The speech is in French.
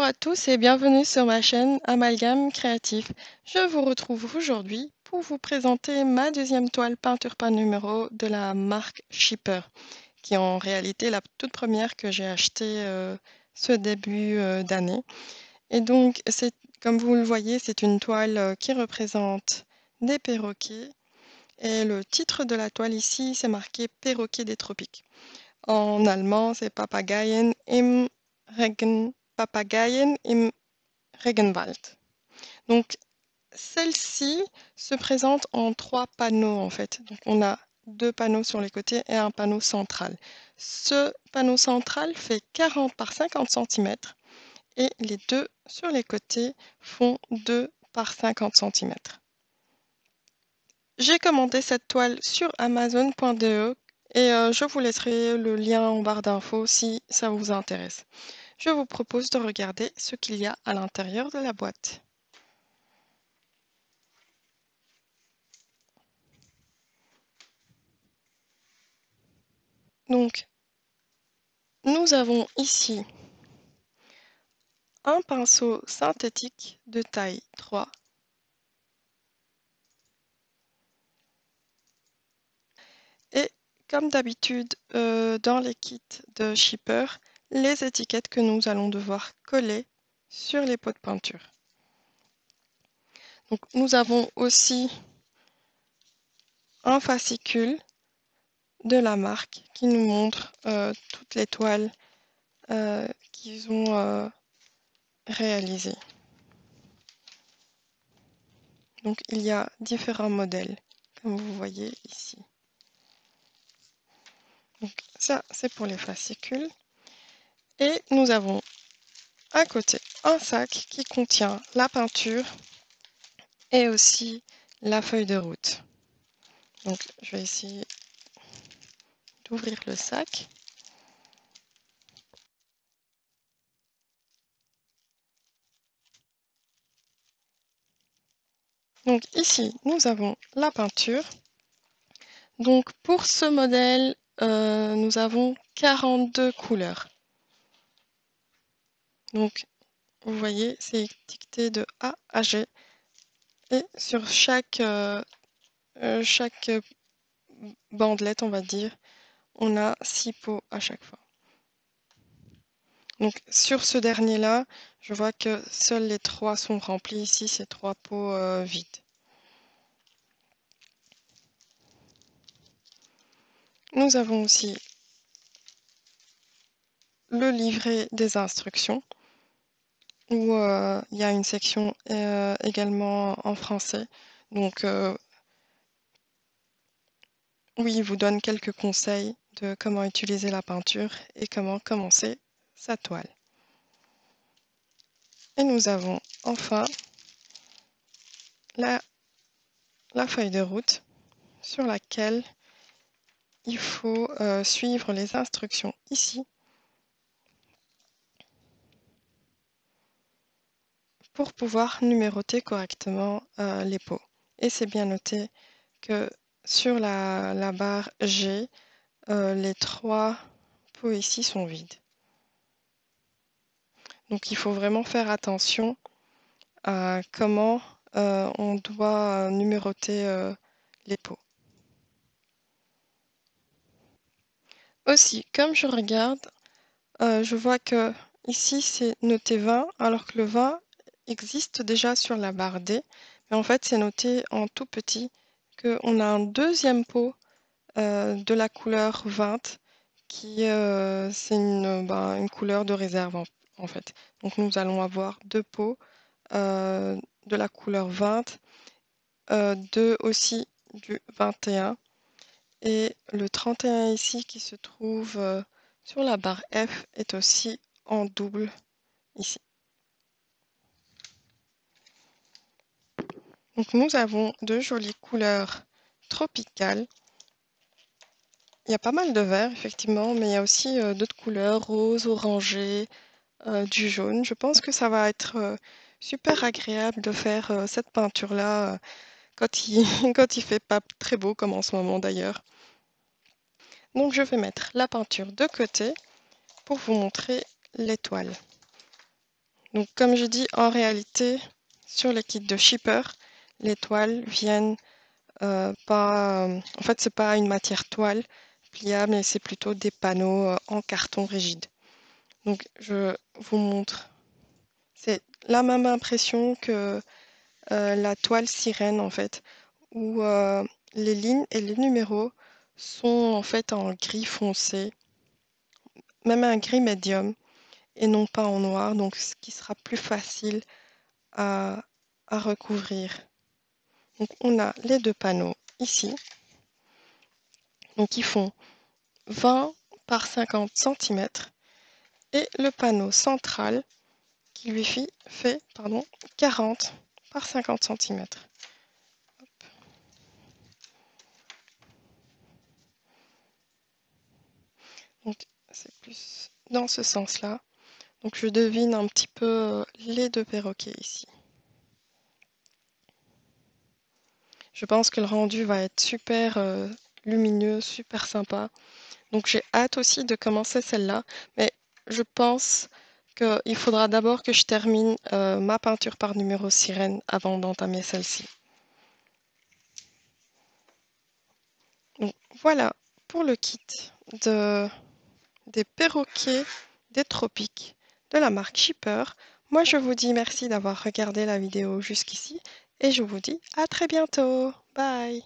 Bonjour à tous et bienvenue sur ma chaîne Amalgame Créatif. Je vous retrouve aujourd'hui pour vous présenter ma deuxième toile peinture par numéro de la marque Shipper, qui est en réalité la toute première que j'ai achetée ce début d'année. Et donc, comme vous le voyez, c'est une toile qui représente des perroquets. Et le titre de la toile ici, c'est marqué Perroquet des tropiques. En allemand, c'est Papageien im Regenwald. Donc, celle-ci se présente en 3 panneaux en fait. Donc, on a 2 panneaux sur les côtés et un panneau central. Ce panneau central fait 40 par 50 cm et les deux sur les côtés font 2 par 50 cm. J'ai commandé cette toile sur Amazon.de et je vous laisserai le lien en barre d'infos si ça vous intéresse. Je vous propose de regarder ce qu'il y a à l'intérieur de la boîte. Donc, nous avons ici un pinceau synthétique de taille 3 et comme d'habitude dans les kits de Shipper, les étiquettes que nous allons devoir coller sur les pots de peinture. Donc, nous avons aussi un fascicule de la marque qui nous montre toutes les toiles qu'ils ont réalisées. Donc il y a différents modèles, comme vous voyez ici. Donc ça, c'est pour les fascicules. Et nous avons à côté un sac qui contient la peinture et aussi la feuille de route. Donc je vais essayer d'ouvrir le sac. Donc ici, nous avons la peinture. Donc pour ce modèle, nous avons 42 couleurs. Donc vous voyez, c'est étiqueté de A à G. Et sur chaque bandelette, on va dire, on a 6 pots à chaque fois. Donc sur ce dernier-là, je vois que seuls les 3 sont remplis. Ici, c'est 3 pots vides. Nous avons aussi le livret des instructions où il y a une section également en français. Donc oui, il vous donne quelques conseils de comment utiliser la peinture et comment commencer sa toile. Et nous avons enfin la feuille de route sur laquelle il faut suivre les instructions ici pour pouvoir numéroter correctement les pots. Et c'est bien noté que sur la barre G, les 3 pots ici sont vides. Donc il faut vraiment faire attention à comment on doit numéroter les pots. Aussi, comme je regarde, je vois que ici c'est noté 20, alors que le 20 existe déjà sur la barre D, mais en fait c'est noté en tout petit qu'on a un deuxième pot de la couleur 20 qui c'est une couleur de réserve en fait. Donc nous allons avoir 2 pots de la couleur 20, 2 aussi du 21 et le 31 ici qui se trouve sur la barre F est aussi en double ici. Donc nous avons de jolies couleurs tropicales. Il y a pas mal de vert effectivement, mais il y a aussi d'autres couleurs, rose, orangé, du jaune. Je pense que ça va être super agréable de faire cette peinture-là quand il quand il fait pas très beau comme en ce moment d'ailleurs. Donc je vais mettre la peinture de côté pour vous montrer l'étoile. Donc comme je dis, en réalité, sur les kits de shipper, les toiles viennent pas... en fait, c'est pas une matière toile pliable, mais c'est plutôt des panneaux en carton rigide. Donc je vous montre. C'est la même impression que la toile sirène en fait, où les lignes et les numéros sont en fait en gris foncé, même un gris médium, et non pas en noir, donc ce qui sera plus facile à, à recouvrir. Donc on a les deux panneaux ici, donc ils font 20 par 50 cm, et le panneau central qui lui fait 40 par 50 cm. Donc c'est plus dans ce sens-là. Donc je devine un petit peu les deux perroquets ici. Je pense que le rendu va être super lumineux, super sympa. Donc j'ai hâte aussi de commencer celle-là, mais je pense qu'il faudra d'abord que je termine ma peinture par numéro sirène avant d'entamer celle-ci. Donc voilà pour le kit de, des perroquets des tropiques de la marque Shipper. Moi je vous dis merci d'avoir regardé la vidéo jusqu'ici et je vous dis à très bientôt. Bye!